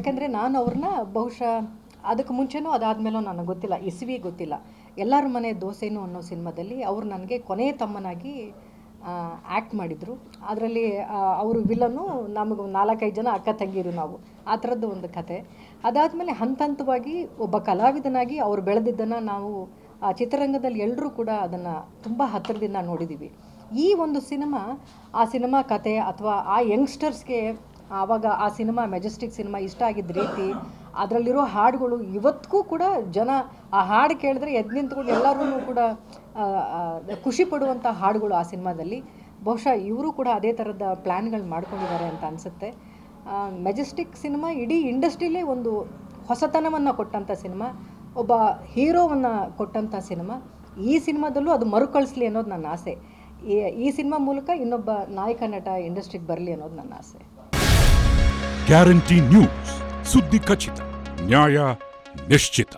ಯಾಕೆಂದರೆ ನಾನು ಅವ್ರನ್ನ ಬಹುಶಃ ಅದಕ್ಕೆ ಮುಂಚೆನೂ ಅದಾದಮೇಲೂ ನನಗೆ ಗೊತ್ತಿಲ್ಲ, ಇಸವಿ ಗೊತ್ತಿಲ್ಲ, ಎಲ್ಲರ ಮನೆ ದೋಸೆನೂ ಅನ್ನೋ ಸಿನಿಮಾದಲ್ಲಿ ಅವರು ನನಗೆ ಕೊನೆಯ ತಮ್ಮನಾಗಿ ಆ್ಯಕ್ಟ್ ಮಾಡಿದರು. ಅದರಲ್ಲಿ ಅವರು ವಿಲನ್ನು, ನಮಗೆ 4-5 ಜನ ಅಕ್ಕ ತಂಗಿರು ನಾವು, ಆ ಥರದ್ದು ಒಂದು ಕತೆ. ಅದಾದಮೇಲೆ ಹಂತ ಹಂತವಾಗಿ ಒಬ್ಬ ಕಲಾವಿದನಾಗಿ ಅವರು ಬೆಳೆದಿದ್ದನ್ನು ನಾವು ಚಿತ್ರರಂಗದಲ್ಲಿ ಎಲ್ಲರೂ ಕೂಡ ಅದನ್ನು ತುಂಬ ಹತ್ತಿರದಿಂದ ನೋಡಿದ್ದೀವಿ. ಈ ಒಂದು ಸಿನಿಮಾ, ಆ ಸಿನಿಮಾ ಕತೆ ಅಥವಾ ಆ ಯಂಗ್ಸ್ಟರ್ಸ್ಗೆ ಆವಾಗ ಆ ಸಿನಿಮಾ ಮೆಜೆಸ್ಟಿಕ್ ಸಿನಿಮಾ ಇಷ್ಟ ಆಗಿದ್ದ ರೀತಿ, ಅದರಲ್ಲಿರೋ ಹಾಡುಗಳು ಇವತ್ತಿಗೂ ಕೂಡ ಜನ ಆ ಹಾಡು ಕೇಳಿದ್ರೆ ಎದ್ದು ನಿಂತ್ಕೊಂಡು ಎಲ್ಲರೂ ಕೂಡ ಖುಷಿ ಪಡುವಂಥ ಹಾಡುಗಳು ಆ ಸಿನಿಮಾದಲ್ಲಿ. ಬಹುಶಃ ಇವರು ಕೂಡ ಅದೇ ಥರದ ಪ್ಲ್ಯಾನ್ಗಳು ಮಾಡ್ಕೊಂಡಿದ್ದಾರೆ ಅಂತ ಅನಿಸುತ್ತೆ. ಮೆಜೆಸ್ಟಿಕ್ ಸಿನಿಮಾ ಇಡೀ ಇಂಡಸ್ಟ್ರಿಲೇ ಒಂದು ಹೊಸತನವನ್ನು ಕೊಟ್ಟಂಥ ಸಿನಿಮಾ, ಒಬ್ಬ ಹೀರೋವನ್ನು ಕೊಟ್ಟಂಥ ಸಿನಿಮಾ. ಈ ಸಿನಿಮಾದಲ್ಲೂ ಅದು ಮರುಕಳಿಸ್ಲಿ ಅನ್ನೋದು ನನ್ನ ಆಸೆ. ಈ ಸಿನಿಮಾ ಮೂಲಕ ಇನ್ನೊಬ್ಬ ನಾಯಕ ನಟ ಇಂಡಸ್ಟ್ರಿಗೆ ಬರಲಿ ಅನ್ನೋದು ನನ್ನ ಆಸೆ. ಗ್ಯಾರಂಟಿ ನ್ಯೂಸ್, ಸುದ್ದಿ ಖಚಿತ, ನ್ಯಾಯ ನಿಶ್ಚಿತ.